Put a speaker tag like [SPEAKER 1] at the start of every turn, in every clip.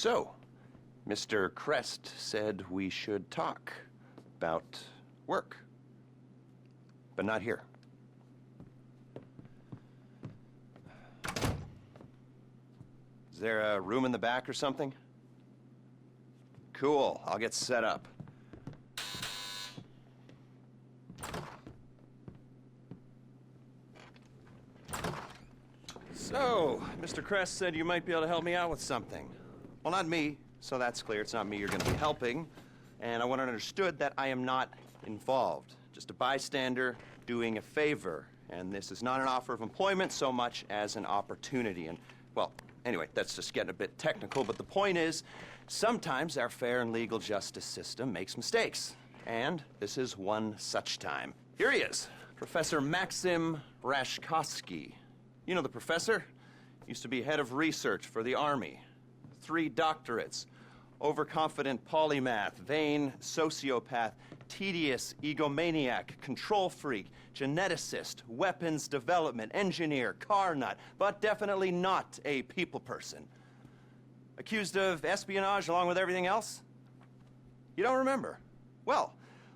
[SPEAKER 1] So, Mr. Crest said we should talk about work, but not here. Is there a room in the back or something? Cool, I'll get set up. So, Mr. Crest said you might be able to help me out with something. Well, not me, so that's clear. It's not me you're going to be helping. And I want it understood that I am not involved. Just a bystander doing a favor. And this is not an offer of employment so much as an opportunity. And, well, anyway, that's just getting a bit technical. But the point is, sometimes our fair and legal justice system makes mistakes. And this is one such time. Here he is, Professor Maxim Rashkovsky. You know the professor? Used to be head of research for the Army. 3 doctorates. Overconfident polymath, vain sociopath, tedious egomaniac, control freak, geneticist, weapons development, engineer, car nut, but definitely not a people person. Accused of espionage along with everything else? You don't remember? Well,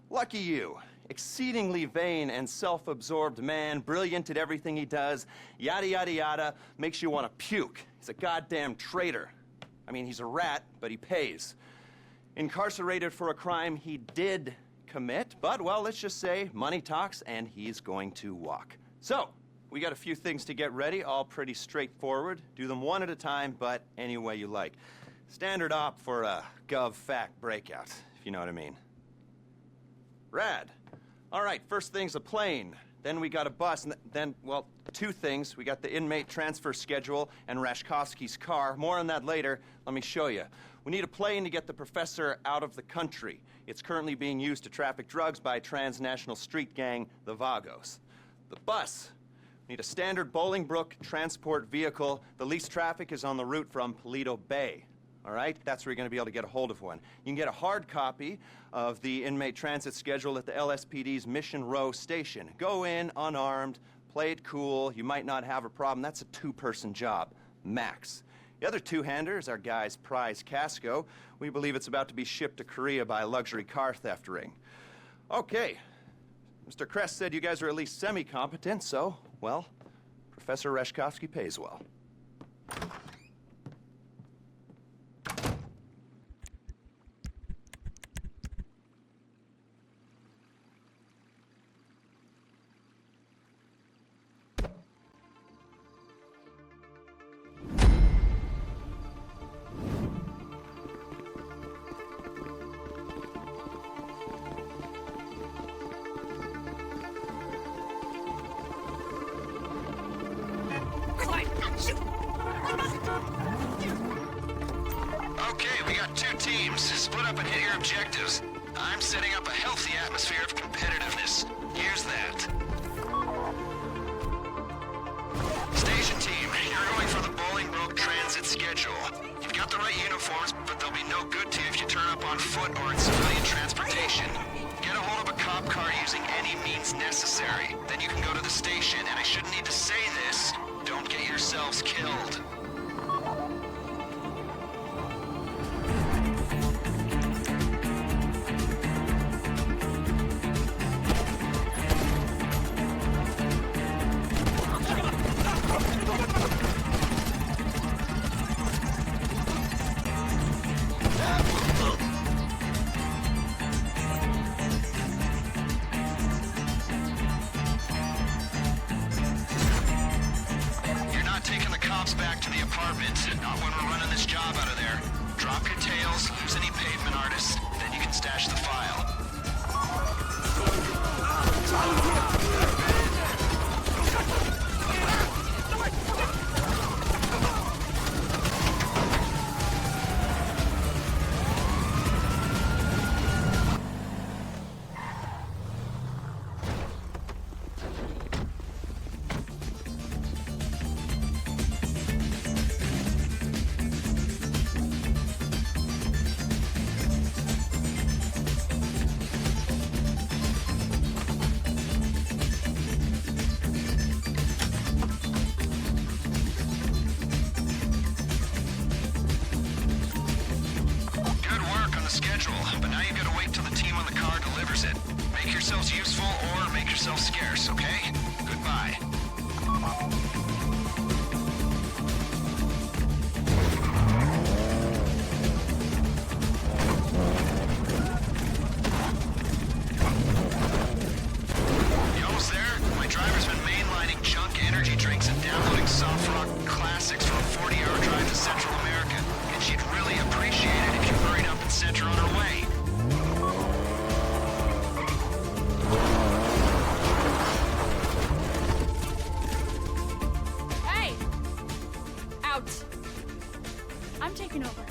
[SPEAKER 1] lucky you. Exceedingly vain and self-absorbed man, brilliant at everything he does, yada yada yada, makes you want to puke. He's a goddamn traitor. I mean, he's a rat, but he pays. Incarcerated for a crime he did commit, but, well, let's just say money talks and he's going to walk. So, we got a few things to get ready, all pretty straightforward. Do them one at a time, but any way you like. Standard op for a gov-fact breakout, if you know what I mean. Rad. All right, first thing's a plane. Then we got a bus, and then, well, 2 things. We got the inmate transfer schedule and Rashkovsky's car. More on that later. Let me show you. We need a plane to get the professor out of the country. It's currently being used to traffic drugs by a transnational street gang, the Vagos. The bus. We need a standard Bolingbrook transport vehicle. The least traffic is on the route from Paleto Bay. All right? That's where you're going to be able to get a hold of one. You can get a hard copy of the inmate transit schedule at the LSPD's Mission Row station. Go in unarmed, play it cool. You might not have a problem. That's a 2-person job, max. The other 2-hander is our guy's prize Casco. We believe it's about to be shipped to Korea by a luxury car theft ring. Okay. Mr. Crest said you guys are at least semi-competent, so, well, Professor Rashkovsky pays well.
[SPEAKER 2] Okay, we got 2 teams. Split up and hit your objectives. I'm setting up a healthy atmosphere of competitiveness. Here's that. Station team, you're going for the Bolingbrook transit schedule. You've got the right uniforms, but they'll be no good to you if you turn up on foot or in civilian transportation. Get a hold of a cop car using any means necessary. Then you can go to the station, and I shouldn't need to say this, don't get yourselves killed. Back to the apartment. Not when we're running this job out of there. Drop your tails, use any pavement artists, then you can stash the file. yourself scarce, okay? Goodbye. You almost there? My driver's been mainlining junk energy drinks and downloading soft rock classics for a 40-hour drive to Central America, and she'd really appreciate it if you hurried up and sent her on her way.
[SPEAKER 3] Hey! Out. I'm taking over.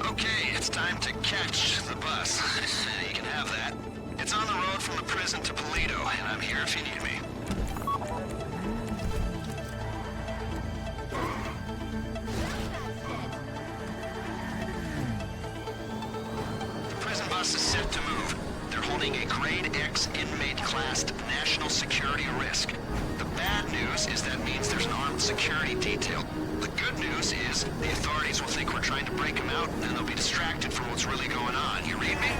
[SPEAKER 2] Okay, it's time to catch the bus. You can have that. It's on the road from the prison to Polito, and I'm here if you need me. The prison bus is set to move. They're holding a Grade X inmate-classed national security risk. The bad news is that means there's an armed security detail. The good news is the authorities will think we're trying to break them out, and they'll be distracted from what's really going on. You read me?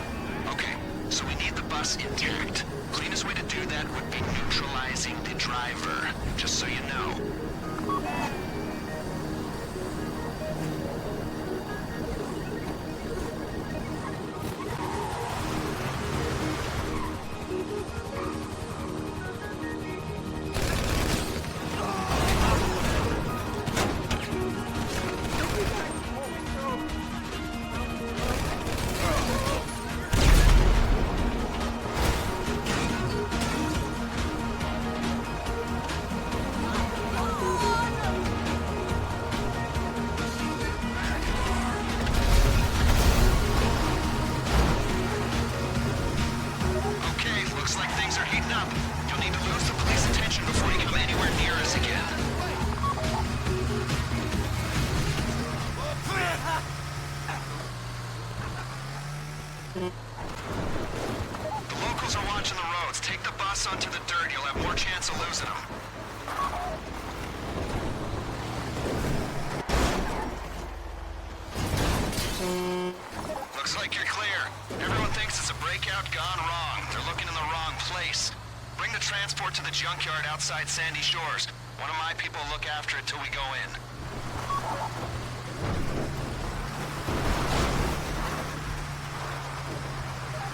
[SPEAKER 2] Okay, so we need the bus intact. Cleanest way to do that would be neutralizing the driver, just so you know. Looks like things are heating up. You'll need to lose the police attention before you come anywhere near us again. The locals are watching the roads. Take the bus onto the dirt. You'll have more chance of losing them. Looks like you're clear. Everyone thinks it's a breakout gone wrong. They're looking in the wrong place. Bring the transport to the junkyard outside Sandy Shores. One of my people will look after it till we go in.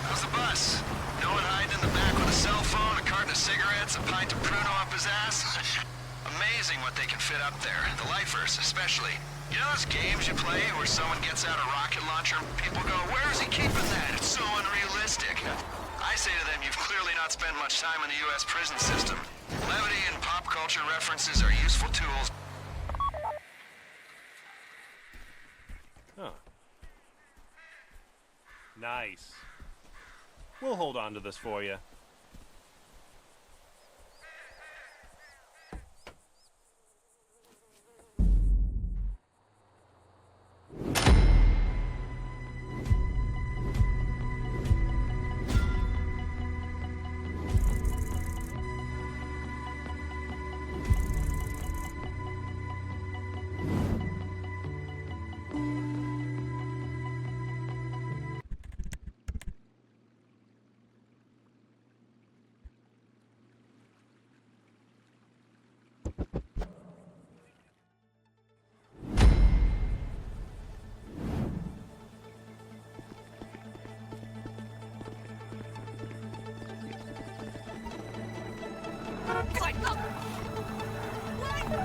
[SPEAKER 2] How's the bus? No one hiding in the back with a cell phone, a carton of cigarettes, a pint of Pruno up his ass? Amazing what they can fit up there. The lifers, especially. You know those games you play where someone gets out a rocket launcher and people go, "Where is he keeping that? It's so unrealistic." I say to them, you've clearly not spent much time in the U.S. prison system. Levity and pop culture references are useful tools.
[SPEAKER 4] Huh. Nice. We'll hold on to this for you.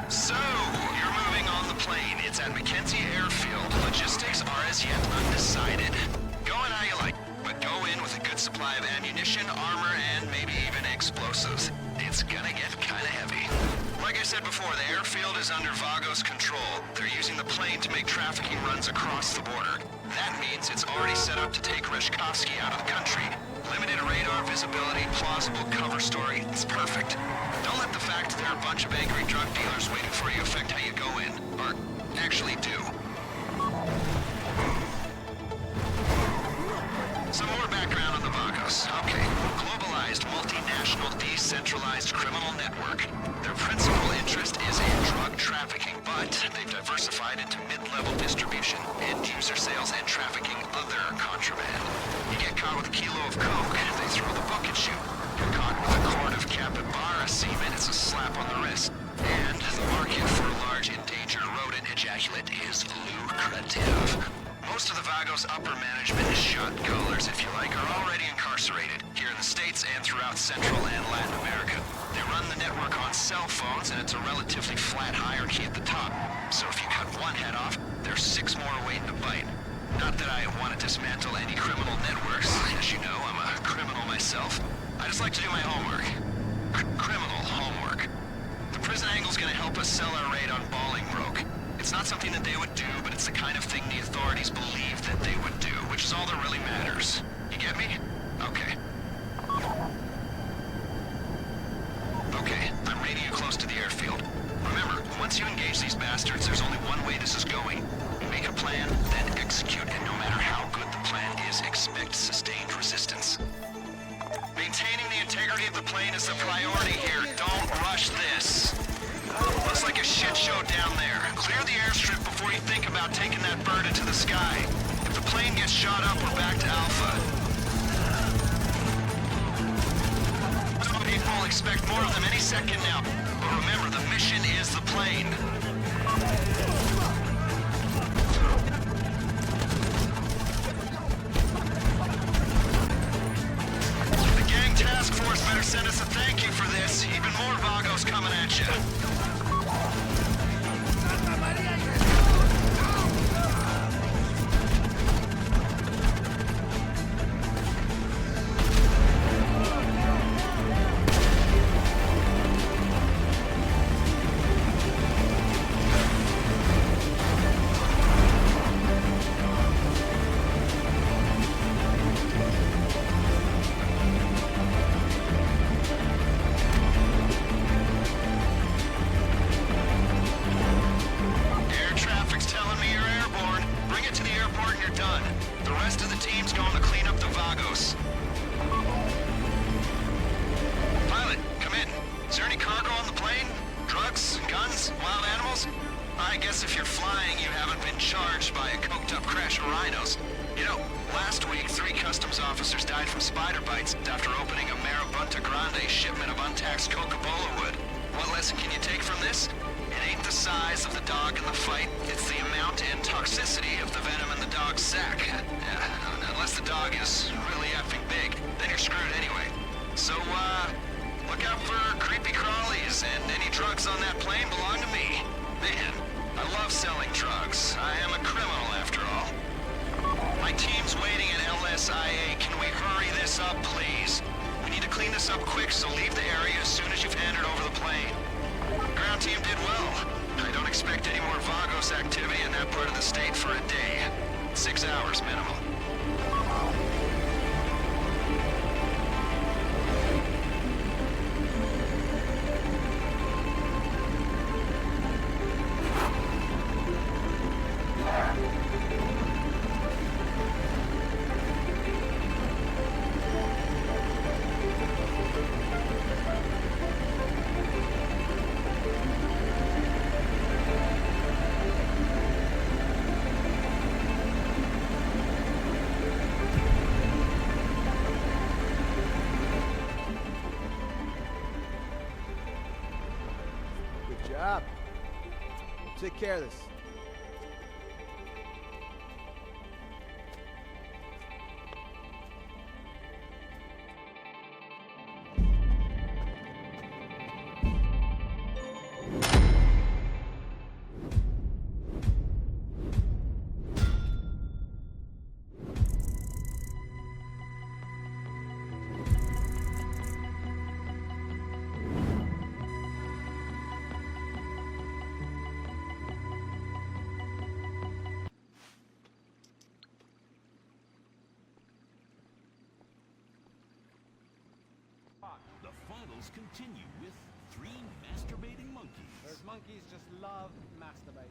[SPEAKER 2] So, you're moving on the plane. It's at McKenzie Airfield. Logistics are as yet undecided. Go in how you like, but go in with a good supply of ammunition, armor, and maybe even explosives. It's gonna get kinda heavy. Like I said before, the airfield is under Vago's control. They're using the plane to make trafficking runs across the border. That means it's already set up to take Reshkovsky out of the country. Limited radar visibility, plausible cover story. It's perfect. Don't let the fact there are a bunch of angry drug dealers waiting for you affect how you go in. Or actually do. Some more background on the Vagos. Okay. Globalized, multinational, decentralized criminal network. Their principal interest is in drug trafficking, but they've diversified into mid-level distribution, end-user sales, and trafficking other contraband. You get caught with a kilo of coke, they throw the book at you. You're caught with a quart of capybara semen, it's a slap on the wrist. And the market for large endangered rodent ejaculate is lucrative. Most of the Vagos upper management is shot callers, if you like, are already incarcerated, here in the States and throughout Central and Latin America. They run the network on cell phones, and it's a relatively flat hierarchy at the top. So if you cut one head off, there's 6 more waiting to bite. Not that I want to dismantle any criminal networks. As you know, I'm a criminal myself. I just like to do my homework. Criminal homework. The prison angle's gonna help us sell our raid on Bolingbroke. It's not something that they would do, but it's the kind of thing the authorities believe that they would do, which is all that really matters. You get me? Okay. Okay, I'm raiding you close to the airfield. Remember, once you engage these bastards, there's only one way this is going. Make a plan, then execute, and no matter how good the plan is, expect sustained resistance. Maintaining the integrity of the plane is the priority here. Don't rush this. Looks like a shit show down there. Clear the airstrip before you think about taking that bird into the sky. If the plane gets shot up, we're back to Alpha. Some people expect more of them any second now. But remember, the mission is the plane. The gang task force better send us a thank you for this. Even more Vagos coming at you. I guess if you're flying, you haven't been charged by a coked-up crash of rhinos. You know, last week, 3 customs officers died from spider bites after opening a Marabunta Grande shipment of untaxed Coca-Cola wood. What lesson can you take from this? It ain't the size of the dog in the fight, it's the amount and toxicity of the venom in the dog's sack. Unless the dog is really effing big, then you're screwed anyway. So, look out for creepy crawlies, and any drugs on that plane belong to me. Man, I love selling drugs. I am a criminal, after all. My team's waiting at LSIA. Can we hurry this up, please? We need to clean this up quick, so leave the area as soon as you've handed over the plane. Ground team did well. I don't expect any more Vagos activity in that part of the state for a day. 6 hours minimum.
[SPEAKER 5] Good job. We'll take care of this.
[SPEAKER 6] The finals continue with 3 masturbating monkeys.
[SPEAKER 7] Those monkeys just love masturbating.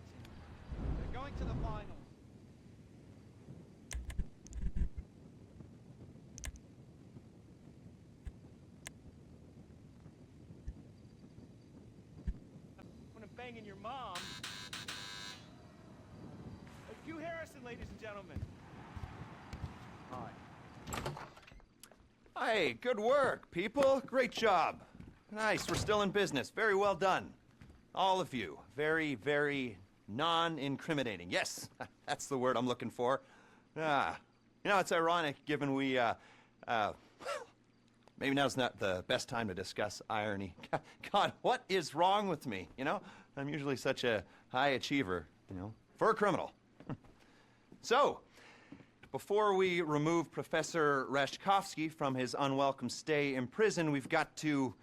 [SPEAKER 7] They're going to the finals.
[SPEAKER 4] When I'm banging your mom. Hugh Harrison, ladies and gentlemen.
[SPEAKER 1] Hey, good work, people. Great job. Nice, we're still in business. Very well done. All of you. Very, very non-incriminating. Yes, that's the word I'm looking for. Ah, you know, it's ironic given we, maybe now's not the best time to discuss irony. God, what is wrong with me, you know? I'm usually such a high achiever, you know, for a criminal. So, before we remove Professor Rashkovsky from his unwelcome stay in prison, we've got to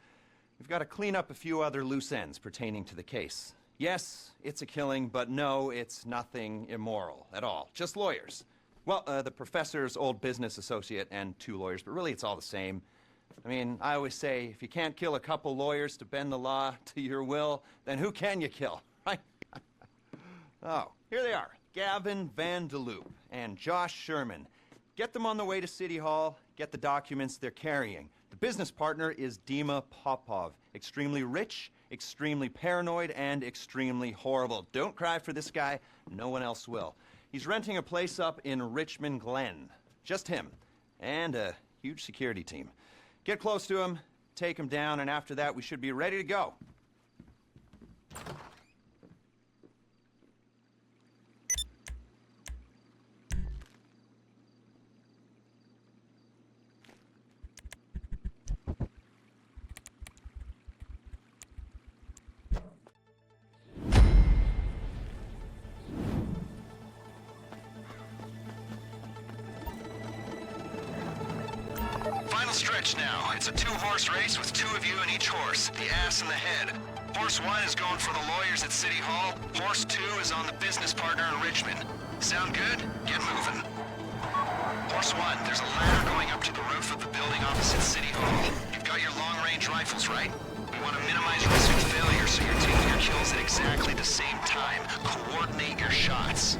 [SPEAKER 1] clean up a few other loose ends pertaining to the case. Yes, it's a killing, but no, it's nothing immoral at all. Just lawyers. Well, the professor's old business associate and 2 lawyers, but really it's all the same. I mean, I always say, if you can't kill a couple lawyers to bend the law to your will, then who can you kill, right? Oh, here they are. Gavin Van de Loop and Josh Sherman. Get them on the way to City Hall, get the documents they're carrying. The business partner is Dima Popov. Extremely rich, extremely paranoid, and extremely horrible. Don't cry for this guy, no one else will. He's renting a place up in Richmond Glen. Just him, and a huge security team. Get close to him, take him down, and after that we should be ready to go.
[SPEAKER 2] Final stretch now. It's a 2-horse race with 2 of you in each horse, the ass and the head. Horse 1 is going for the lawyers at City Hall. Horse 2 is on the business partner in Richmond. Sound good? Get moving. Horse 1, there's a ladder going up to the roof of the building opposite City Hall. You've got your long-range rifles, right? We want to minimize risk of failure so you're taking your kills at exactly the same time. Coordinate your shots.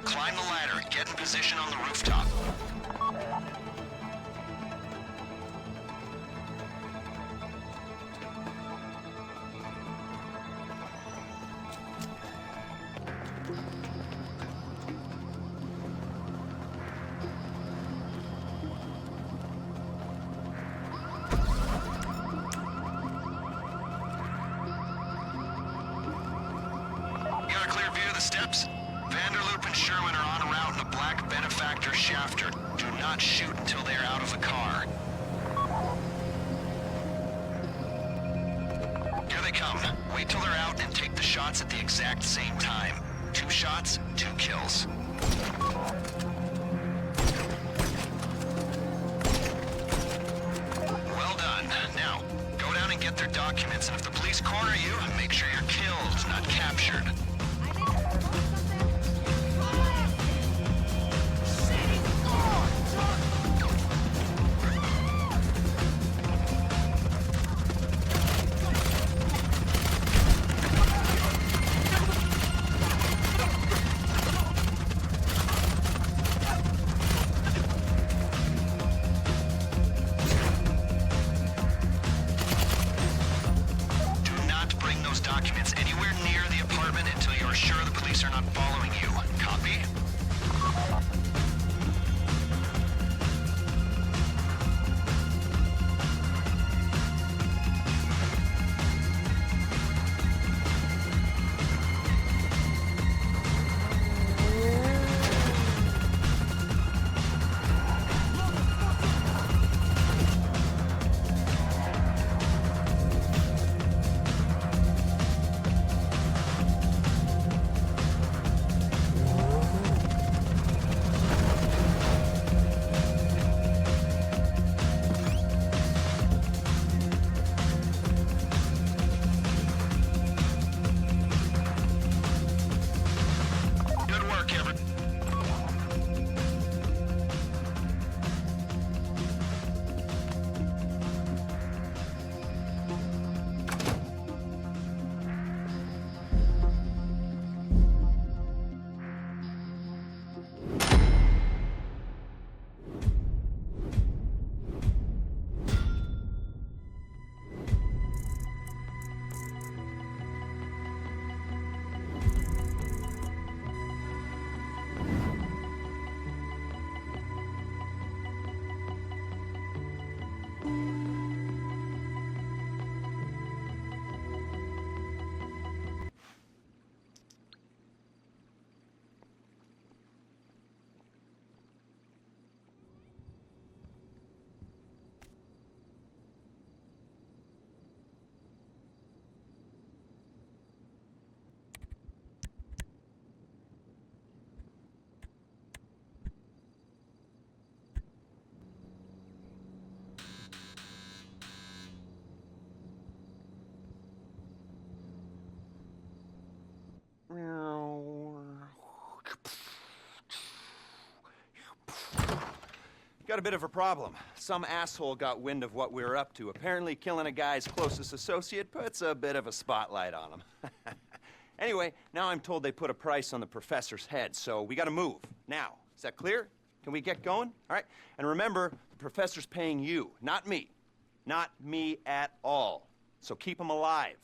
[SPEAKER 2] Climb the ladder. Get in position on the rooftop. You got a clear view of the steps? Vanderloop and Sherman are on route in a black benefactor shafter. Do not shoot until they are out of the car. Here they come. Wait till they're out and take the shots at the exact same time. 2 shots, 2 kills. Well done. Now, go down and get their documents, and if the police corner you, make sure you're killed, not captured. Documents anywhere near the apartment until
[SPEAKER 1] got a bit of a problem. Some asshole got wind of what we were up to. Apparently killing a guy's closest associate puts a bit of a spotlight on him. Anyway, now I'm told they put a price on the professor's head, so we gotta move. Now, is that clear? Can we get going? All right? And remember, the professor's paying you, not me. Not me at all. So keep him alive.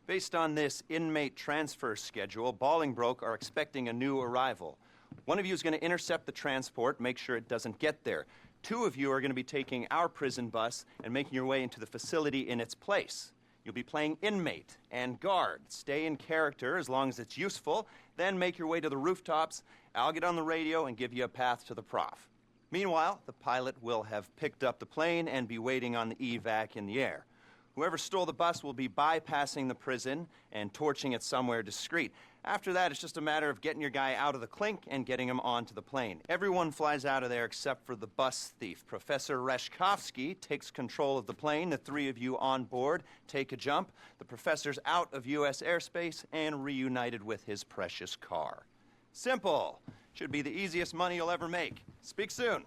[SPEAKER 1] Based on this inmate transfer schedule, Bolingbroke are expecting a new arrival. One of you is going to intercept the transport, make sure it doesn't get there. 2 of you are going to be taking our prison bus and making your way into the facility in its place. You'll be playing inmate and guard. Stay in character as long as it's useful, then make your way to the rooftops. I'll get on the radio and give you a path to the prof. Meanwhile, the pilot will have picked up the plane and be waiting on the evac in the air. Whoever stole the bus will be bypassing the prison and torching it somewhere discreet. After that, it's just a matter of getting your guy out of the clink and getting him onto the plane. Everyone flies out of there except for the bus thief. Professor Reshkovsky takes control of the plane. The 3 of you on board take a jump. The professor's out of U.S. airspace and reunited with his precious car. Simple. Should be the easiest money you'll ever make. Speak soon.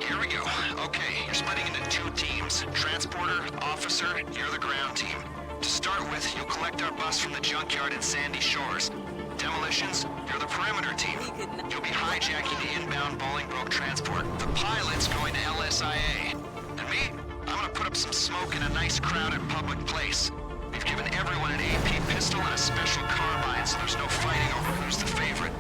[SPEAKER 2] Here we go. Okay, you're splitting into 2 teams. Transporter, officer, you're the ground team. To start with, you'll collect our bus from the junkyard at Sandy Shores. Demolitions, you're the perimeter team. You'll be hijacking the inbound Bolingbroke transport. The pilot's going to LSIA. And me, I'm gonna put up some smoke in a nice crowded public place. We've given everyone an AP pistol and a special carbine, so there's no fighting over who's the favorite.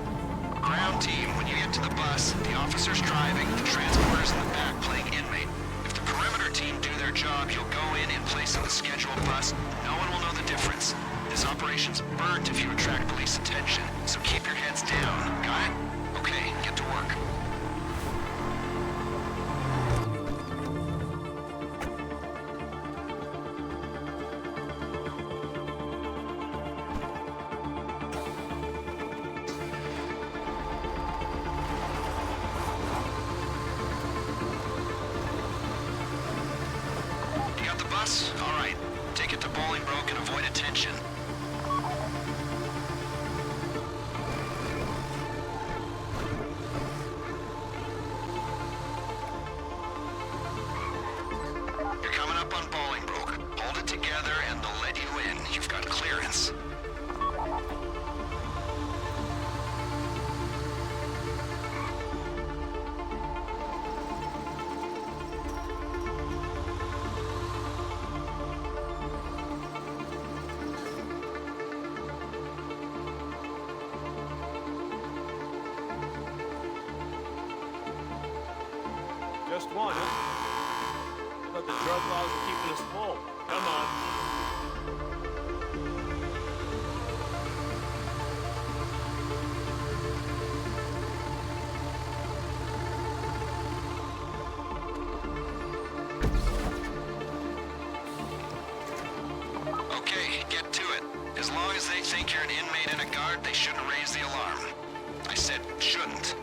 [SPEAKER 2] Ground team, when you get to the bus, the officer's driving, the transporter's in the back playing inmate. If the perimeter team do their job, you'll go in place of the scheduled bus. No one will know the difference. This operation's burnt if you attract police attention, so keep your heads down. Got it? Okay, get to work. All right. Take it to Bolingbroke and avoid attention. You're coming up on Bolingbroke. Hold it together and they'll let you in. You've got clearance.
[SPEAKER 4] Just one, huh? But the drug laws are keeping us full. Come on.
[SPEAKER 2] Okay, get to it. As long as they think you're an inmate and a guard, they shouldn't raise the alarm. I said shouldn't.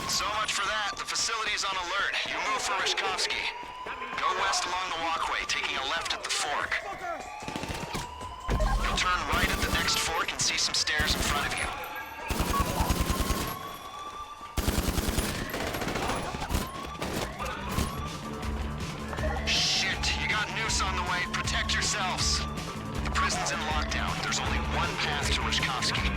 [SPEAKER 2] So much for that. The facility's on alert. You move for Reshkovsky. Go west along the walkway, taking a left at the fork. You'll turn right at the next fork and see some stairs in front of you. Shit, you got noose on the way. Protect yourselves. The prison's in lockdown. There's only one path to Reshkovsky.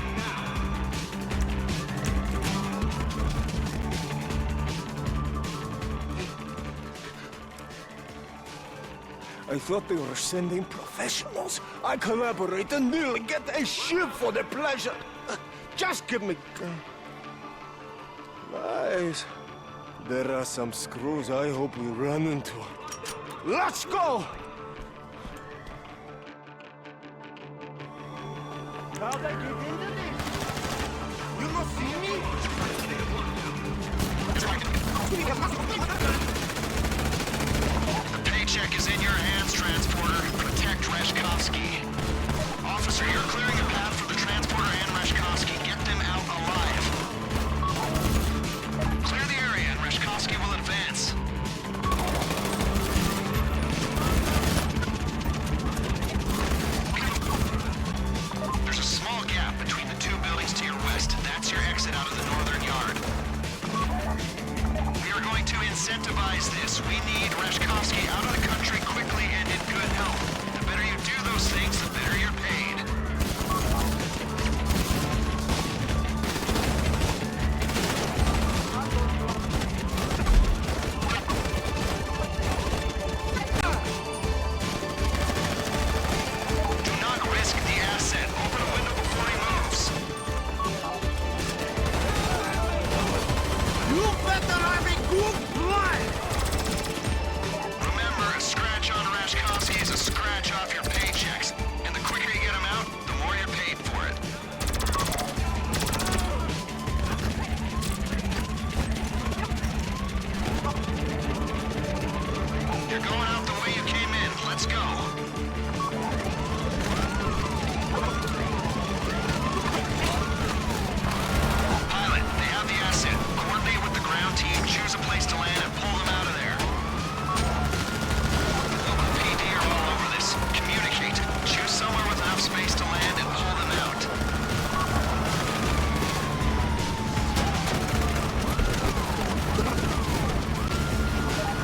[SPEAKER 8] I thought they were sending professionals. I collaborate and nearly get a ship for their pleasure. Just give me... Guys, there are some screws I hope we run into. Let's go!
[SPEAKER 5] How'd I get into this? You don't see me?
[SPEAKER 2] The paycheck is in your hands, Transporter. Protect Reshkovsky. Officer, you're clearing a path for the Transporter and Reshkovsky. Get them out alive. Clear the area and Reshkovsky will advance. There's a small gap between the two buildings to your west. That's your exit out of the northern yard. We are going to incentivize this. We need Reshkovsky out of the country quickly and in good health. The better you do those things, the better you're paid. Do not risk the asset. Open a window before he moves.
[SPEAKER 5] You better have a good plan!
[SPEAKER 2] Remember, a scratch on Reshkovsky is a scratch off your paychecks. And the quicker you get him out, the more you're paid for it. You're going out the way you came in. Let's go. Pilot, they have the asset. Coordinate with the ground team, choose a place to land, and pull them out of there. Local PD are all over this. Communicate. Choose somewhere with enough space to land and pull them out.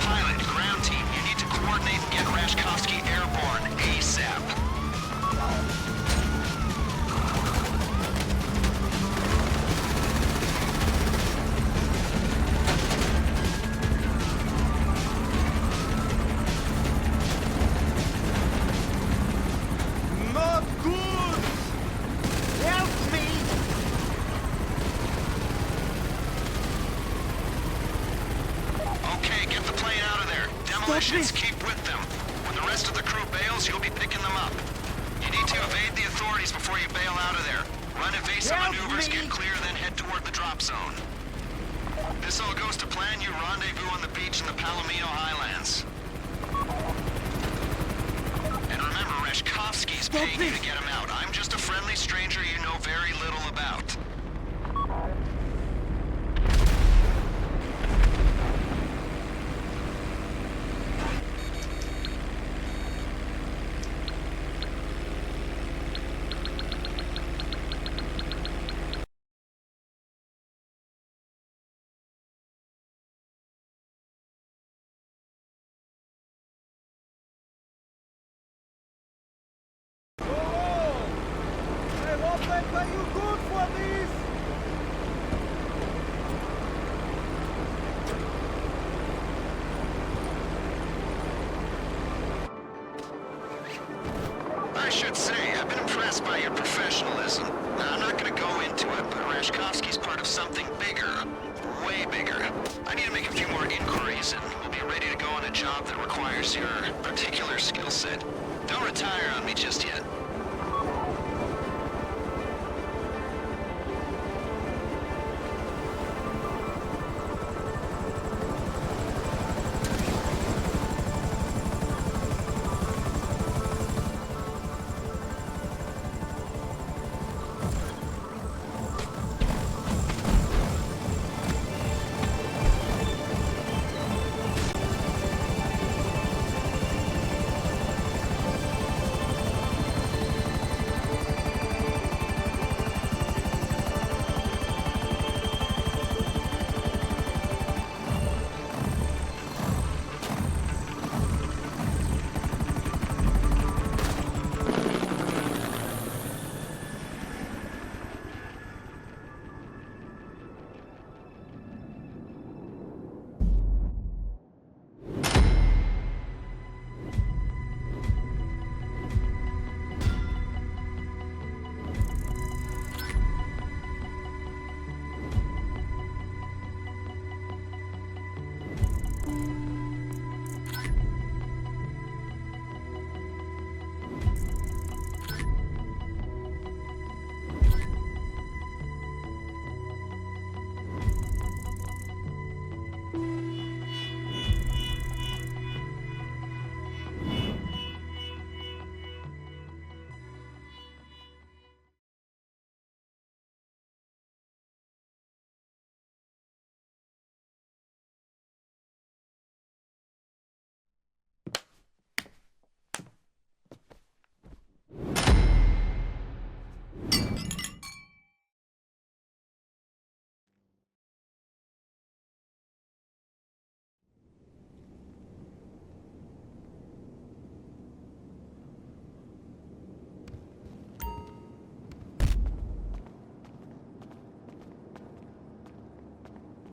[SPEAKER 2] Pilot, ground team, you need to coordinate and get Reshkovsky airborne ASAP.
[SPEAKER 5] Not good! Help me!
[SPEAKER 2] Okay, get the plane out of there. Demolitions, keep with them. When the rest of the crew bails, you'll be picking them up. You need to evade the authorities before you bail out of there. Run evasive
[SPEAKER 5] Help
[SPEAKER 2] maneuvers,
[SPEAKER 5] me!
[SPEAKER 2] get clear, then head toward the drop zone. This all goes to plan. You rendezvous on the beach in the Palomino Highlands. And remember, Reshkovsky's paying you to get him out. I'm just a friendly stranger you know very little about.
[SPEAKER 5] I hope I pay you good for this!
[SPEAKER 2] I should say, I've been impressed by your professionalism. Now, I'm not gonna go into it, but Reshkovsky's part of something bigger. Way bigger. I need to make a few more inquiries, and we'll be ready to go on a job that requires your particular skill set. Don't retire on me just yet.